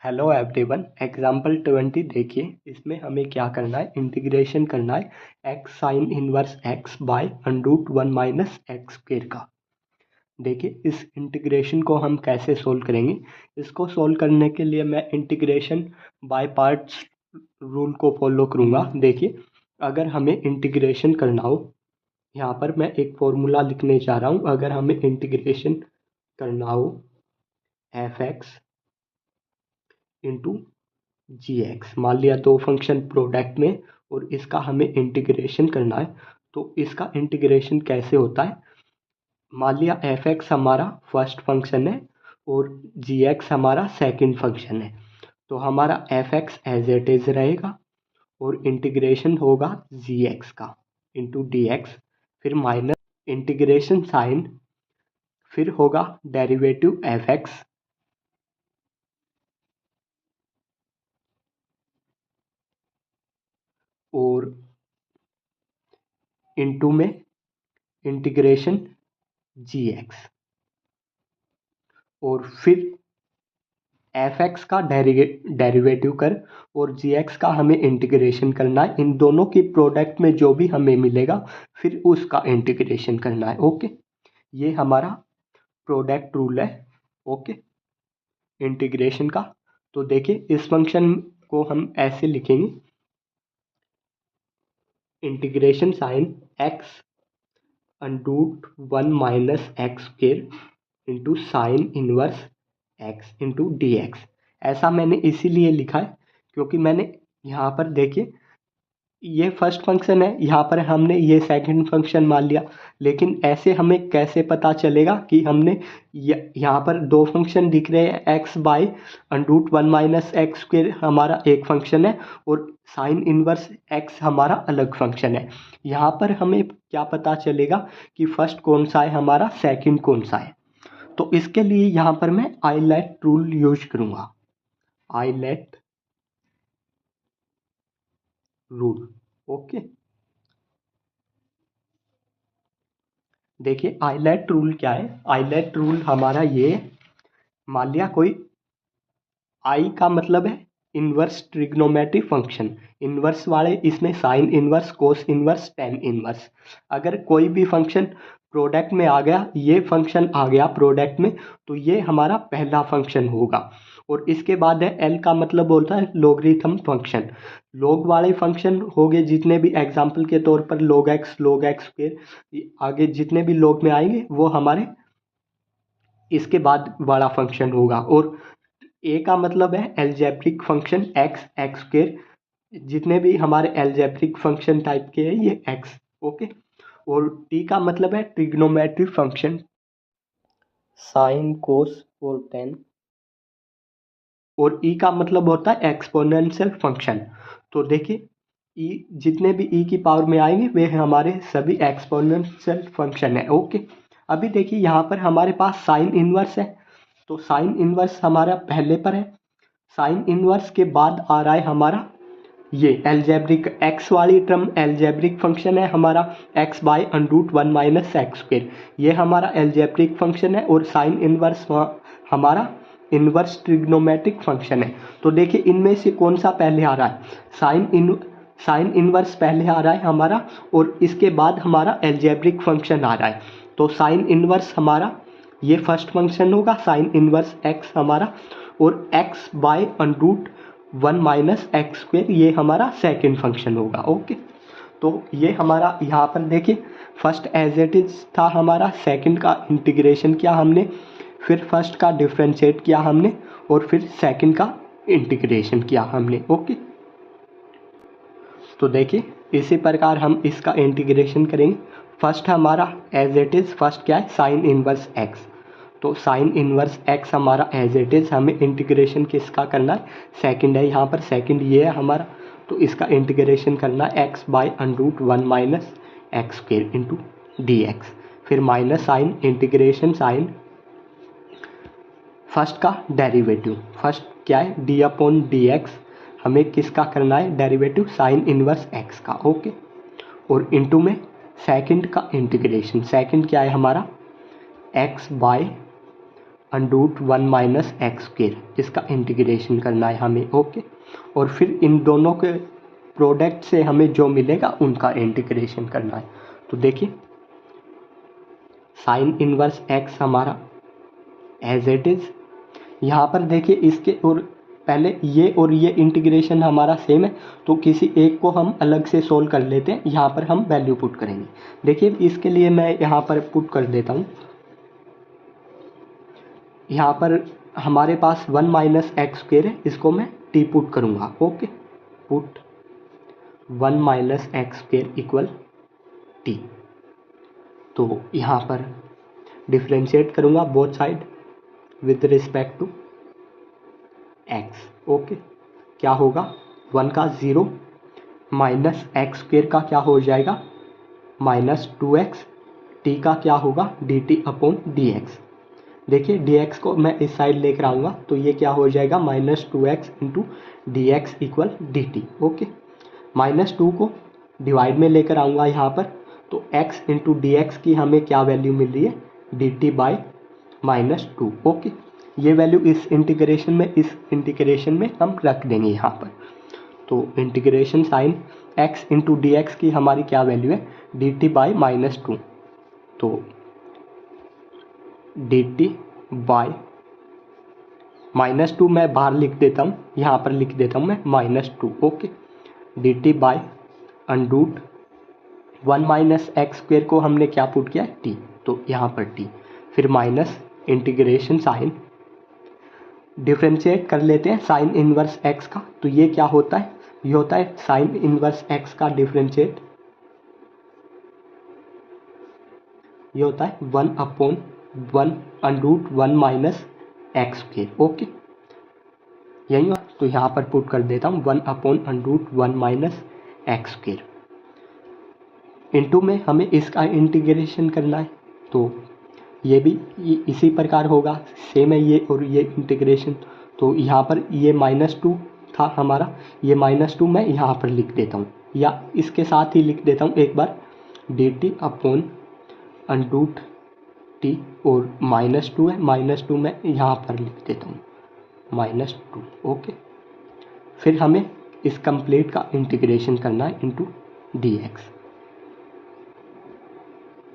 Hello everyone, example 20 देखिए। इसमें हमें क्या करना है, इंटीग्रेशन करना है x sine inverse x by under root 1 minus x square का। देखिए इस इंटीग्रेशन को हम कैसे सोल्व करेंगे। इसको सोल्व करने के लिए मैं इंटीग्रेशन बाय पार्ट्स रूल को फॉलो करूँगा। देखिए अगर हमें इंटीग्रेशन करना हो, यहाँ पर मैं एक फॉर्मूला लिखने जा रहा हूँ। अगर हमें इंटीग्रेशन करना हो एफ एक्स इंटू जी एक्स, मान लिया दो फंक्शन प्रोडक्ट में और इसका हमें इंटीग्रेशन करना है। तो इसका इंटीग्रेशन कैसे होता है, मान लिया एफ एक्स हमारा फर्स्ट फंक्शन है और जी एक्स हमारा सेकंड फंक्शन है। तो हमारा f x as it is रहेगा और इंटीग्रेशन होगा जी एक्स का इंटू डी एक्स, फिर माइनस इंटीग्रेशन साइन, फिर होगा डेरिवेटिव एफ एक्स और इंटू में इंटीग्रेशन जी एक्स, और फिर एफ एक्स का डेरिवेटिव कर और जी एक्स का हमें इंटीग्रेशन करना है। इन दोनों की प्रोडक्ट में जो भी हमें मिलेगा फिर उसका इंटीग्रेशन करना है। ओके, ये हमारा प्रोडक्ट रूल है। ओके, इंटीग्रेशन का। तो देखिए इस फंक्शन को हम ऐसे लिखेंगे, integration sine x under root 1 minus x square into sine inverse x into d x. ऐसा मैंने इसीलिए लिखा है क्योंकि मैंने यहाँ पर देखिए ये फर्स्ट फंक्शन है, यहाँ पर हमने ये सेकंड फंक्शन मान लिया। लेकिन ऐसे हमें कैसे पता चलेगा कि हमने यहाँ पर दो फंक्शन दिख रहे हैं, x by under root 1 minus x square हमारा एक फंक्शन है और साइन इनवर्स एक्स हमारा अलग फंक्शन है। यहाँ पर हमें क्या पता चलेगा कि फर्स्ट कौन सा है हमारा, सेकंड कौन सा है। तो इसके लिए यहाँ पर मैं आईलेट रूल यूज करूँगा, आईलेट रूल। ओके, देखिए आईलेट रूल क्या है। आईलेट रूल हमारा ये, मान लिया कोई आई का मतलब है इनवर्स ट्रिग्नोमेट्रिक फंक्शन, इनवर्स वाले इसमें sine inverse, cos inverse, tan inverse. अगर कोई भी फंक्शन प्रोडक्ट में आ गया, ये फंक्शन आ गया प्रोडक्ट में, तो ये हमारा पहला फंक्शन होगा। और इसके बाद है एल का मतलब होता है लोगरिथम फंक्शन। लोग वाले फंक्शन हो गए जितने भी, एग्जाम्पल के तौर पर लोग एक्स स्क्वेयर, आगे जितने भी लोग में आएंगे वो हमारे इसके बाद वाला फंक्शन होगा। और ए का मतलब है एल्जेब्रिक फंक्शन एक्स स्क्वेयर, जितने भी हमारे एल्जेब्रिक फंक्शन टाइप के हैं ये एक्स। ओके, और टी का मतलब है ट्रिग्नोमेट्रिक फंक्शन, साइन कोस और टेन। और ई का मतलब होता है एक्सपोनेंशियल फंक्शन। तो देखिए ई, जितने भी ई की पावर में आएंगे वे हमारे सभी एक्सपोनेंशियल फंक्शन है। ओके, अभी देखिए यहाँ पर हमारे पास साइन इनवर्स है, तो साइन इनवर्स हमारा पहले पर है। साइन इनवर्स के बाद आ रहा है हमारा ये एल्जेब्रिक, एक्स वाली टर्म एल्जेब्रिक फंक्शन है हमारा, x by under root 1 minus x square, ये हमारा एल्जेब्रिक फंक्शन है। और साइन इनवर्स हमारा इनवर्स ट्रिग्नोमेट्रिक फंक्शन है। तो देखिए इनमें से कौन सा पहले आ रहा है, साइन इनवर्स पहले आ रहा है हमारा और इसके बाद हमारा एल्जेब्रिक फंक्शन आ रहा है। तो साइन इनवर्स हमारा ये फर्स्ट फंक्शन होगा, साइन इनवर्स एक्स हमारा, और x by under root 1 minus x square ये हमारा सेकंड फंक्शन होगा। ओके, तो ये हमारा यहाँ पर देखिए फर्स्ट एज इट इज था हमारा, सेकंड का इंटीग्रेशन किया हमने, फिर फर्स्ट का डिफ्रेंशिएट किया हमने और फिर सेकंड का इंटीग्रेशन किया हमने। ओके, तो देखिए इसी प्रकार हम इसका इंटीग्रेशन करेंगे। फर्स्ट हमारा एज इट इज, फर्स्ट क्या है साइन इनवर्स एक्स, तो साइन इनवर्स एक्स हमारा एज इट इज, हमें इंटीग्रेशन किसका करना है, सेकंड है यहाँ पर, सेकंड ये है हमारा, तो इसका इंटीग्रेशन करना है x by under root 1 minus x square into d x, फिर minus sine integration sine first का डेरिवेटिव, फर्स्ट क्या है डी अपॉन डी एक्स, हमें किसका करना है डेरिवेटिव साइन इनवर्स एक्स का। ओके, और इंटू में सेकंड का इंटीग्रेशन, सेकंड क्या है हमारा x by under root 1 minus x square, इसका इंटीग्रेशन करना है हमें। ओके, और फिर इन दोनों के प्रोडक्ट से हमें जो मिलेगा उनका इंटीग्रेशन करना है। तो देखिए साइन इनवर्स एक्स हमारा एज इट इज़, यहाँ पर देखिए इसके और पहले ये और ये इंटीग्रेशन हमारा सेम है, तो किसी एक को हम अलग से सोल्व कर लेते हैं। यहाँ पर हम वैल्यू पुट करेंगे। देखिए इसके लिए मैं यहाँ पर पुट कर देता हूँ। यहाँ पर हमारे पास 1 माइनस एक्स स्क्वेयर है, इसको मैं टी पुट करूँगा। Okay, put 1 minus x square equal t. तो यहाँ पर डिफ्रेंशिएट करूँगा both side with respect to x. Okay, क्या होगा 1 का 0 माइनस एक्स स्क्वेयर का क्या हो जाएगा -2x, टी का क्या होगा dt अपॉन dx। देखिए dx को मैं इस साइड लेकर आऊँगा तो ये क्या हो जाएगा -2x into d x equal D T. Okay, -2 को डिवाइड में लेकर आऊँगा यहाँ पर, तो x इंटू डी एक्स की हमें क्या वैल्यू मिल रही है dt बाई -2। ओके, ये वैल्यू इस इंटीग्रेशन में हम रख देंगे यहाँ पर। तो integration sine x into d x की हमारी क्या वैल्यू है dt बाई -2। तो dt बाई -2 मैं बाहर लिख देता हूँ, यहाँ पर लिख देता हूँ मैं -2। Okay, dt by under root 1 minus x square को हमने क्या पुट किया t, तो यहाँ पर t, फिर माइनस इंटीग्रेशन साइन, डिफ्रेंशिएट कर लेते हैं साइन इनवर्स x का। तो ये क्या होता है, ये होता है साइन इनवर्स x का डिफ्रेंशिएट, ये होता है 1 upon 1 under root 1 minus x square. Okay, यही हो, तो यहाँ पर पुट कर देता हूँ 1 upon under root 1 minus x square. Into में हमें इसका इंटीग्रेशन करना है, तो ये भी इसी प्रकार होगा, सेम है ये और ये इंटीग्रेशन। तो यहाँ पर ये -2 था हमारा, ये -2 मैं यहाँ पर लिख देता हूँ, या इसके साथ ही लिख देता हूँ एक बार dt अपॉन अंडरूट टी, और -2 है, -2 मैं यहाँ पर लिख देता हूँ -2। ओके, फिर हमें इस कंप्लीट का इंटीग्रेशन करना है इंटू डी एक्स।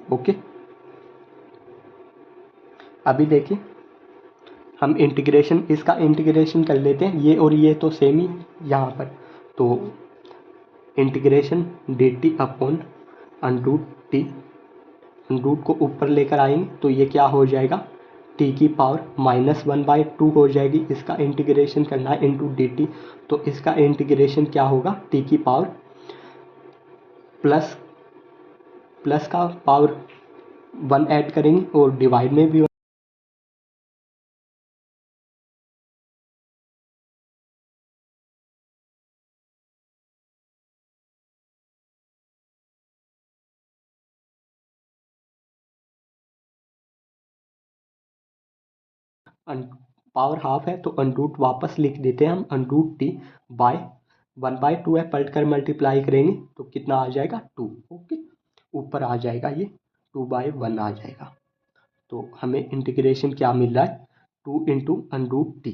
ओके, अभी देखिए हम इसका इंटीग्रेशन कर लेते हैं, ये और ये तो सेम ही यहाँ पर। तो integration dt upon under root T, under root को ऊपर लेकर आएंगे तो ये क्या हो जाएगा t की पावर -1/2 हो जाएगी। इसका इंटीग्रेशन करना है इंटू dt, तो इसका इंटीग्रेशन क्या होगा t की पावर प्लस का पावर 1 ऐड करेंगे और डिवाइड में भी पावर हाफ है, तो अंडरूट वापस लिख देते हैं हम अंडरूट टी बाय 1/2 है, पलट कर मल्टीप्लाई करेंगे तो कितना आ जाएगा 2। ओके, ऊपर आ जाएगा ये 2/1 आ जाएगा। तो हमें इंटीग्रेशन क्या मिल रहा है 2 इंटू अंडरूट टी।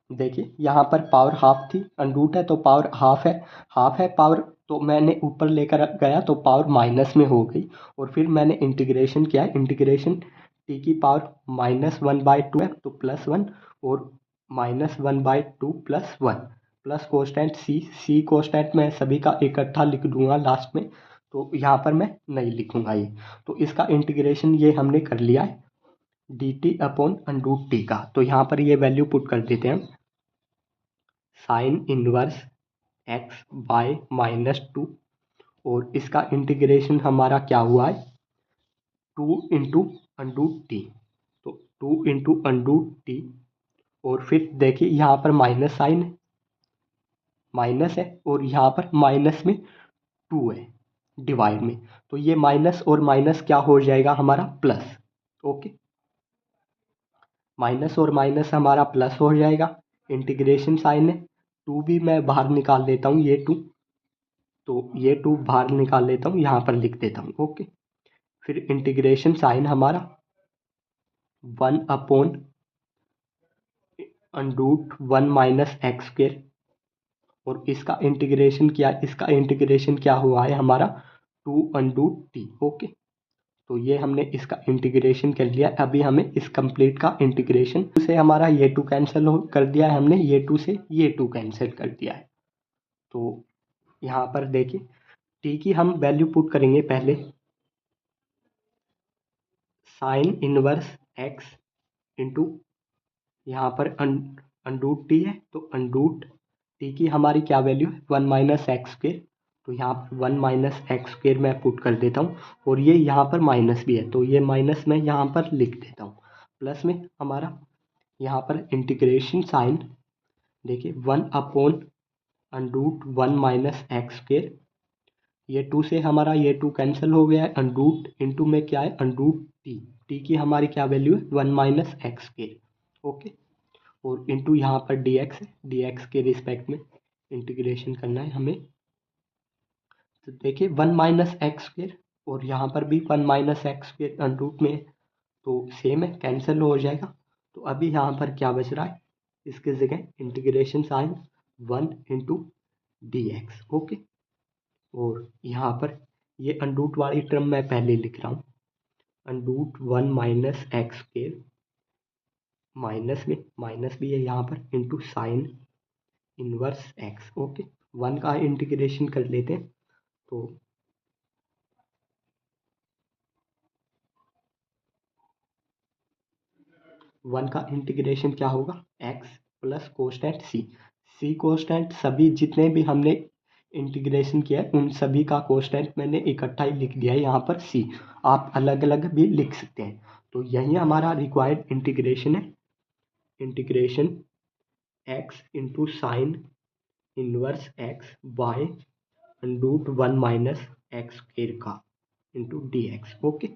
देखिए यहाँ पर पावर हाफ थी, अंडरूट है तो पावर हाफ है पावर, तो मैंने ऊपर लेकर गया तो पावर माइनस में हो गई, और फिर मैंने इंटीग्रेशन किया, इंटीग्रेशन टी की पावर -1/2 है तो +1, और -1/2 +1 प्लस कोस्टेंट सी कोस्टेंट मैं सभी का इकट्ठा लिख दूंगा लास्ट में, तो यहाँ पर मैं नहीं लिखूंगा ये। तो इसका इंटीग्रेशन ये हमने कर लिया है dt अपॉन अंडरूट टी का। तो यहाँ पर ये वैल्यू पुट कर देते हैं हम, साइन इनवर्स x बाय -2, और इसका इंटीग्रेशन हमारा क्या हुआ है 2 इंटू अंडरूट टी, तो 2 इंटू अंडरूट टी, और फिर देखिए यहाँ पर माइनस साइन है, माइनस है, और यहाँ पर माइनस में 2 है डिवाइड में, तो ये माइनस और माइनस क्या हो जाएगा हमारा प्लस। ओके, माइनस और माइनस हमारा प्लस हो जाएगा, इंटीग्रेशन साइन है, 2 भी मैं बाहर निकाल लेता हूँ, ये 2, तो ये 2 बाहर निकाल लेता हूँ, यहाँ पर लिख देता हूँ। ओके, फिर इंटीग्रेशन साइन हमारा 1/(1 माइनस एक्स स्क्वेयर) और इसका इंटीग्रेशन क्या हुआ है हमारा 2√t। ओके, तो ये हमने इसका इंटीग्रेशन कर लिया। अभी हमें इस कंप्लीट का इंटीग्रेशन से हमारा ये 2 कैंसिल कर दिया है हमने, ये 2 से ये 2 कैंसिल कर दिया है। तो यहाँ पर देखिए t की हम वैल्यू पुट करेंगे पहले, साइन इनवर्स x इंटू यहाँ पर अंडरूट टी है, तो अंडरूट टी की हमारी क्या वैल्यू है 1 माइनस एक्स स्क्वेयर। तो यहाँ पर 1 माइनस एक्स स्क्वेयर मैं पुट कर देता हूँ, और ये यहाँ पर माइनस भी है तो ये माइनस मैं यहाँ पर लिख देता हूँ। प्लस में हमारा यहाँ पर इंटीग्रेशन साइन देखिए 1/(1 माइनस एक्स स्क्वेयर), ये 2 से हमारा ये 2 कैंसिल हो गया है, अंडरूट इंटू में क्या है अंडरूट टी की हमारी क्या वैल्यू है 1 माइनस एक्स स्क्वेयर। ओके, और इंटू यहाँ पर डी एक्स है, डी एक्स के रिस्पेक्ट में इंटीग्रेशन करना है हमें। तो देखिए 1 माइनस एक्स स्क्वेयर और यहाँ पर भी 1 माइनस एक्स स्क्वेयर अंडरूट में है, तो सेम है, कैंसिल हो जाएगा। तो अभी यहाँ पर क्या बच रहा है, इसके जगह integration sine 1 into d x. Okay, और यहाँ पर ये अंडरूट वाली टर्म मैं पहले लिख रहा हूँ, under root 1 minus x square minus में माइनस भी है यहाँ पर into sine inverse x. Okay, 1 का इंटीग्रेशन कर लेते हैं, तो वन का इंटीग्रेशन क्या होगा x प्लस कोस्टेंट सी कोस्टेंट सभी जितने भी हमने इंटीग्रेशन किया है उन सभी का कोस्टेंट मैंने इकट्ठा ही लिख दिया है यहाँ पर c, आप अलग अलग भी लिख सकते हैं। तो यही हमारा रिक्वायर्ड इंटीग्रेशन है, integration x into sine inverse x by under root 1 minus x square का into d x. Okay,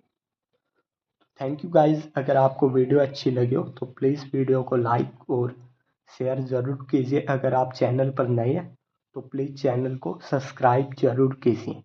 thank you guys. अगर आपको वीडियो अच्छी लगी हो तो प्लीज़ वीडियो को लाइक और शेयर ज़रूर कीजिए। अगर आप चैनल पर नए हैं तो प्लीज़ चैनल को सब्सक्राइब ज़रूर कीजिए।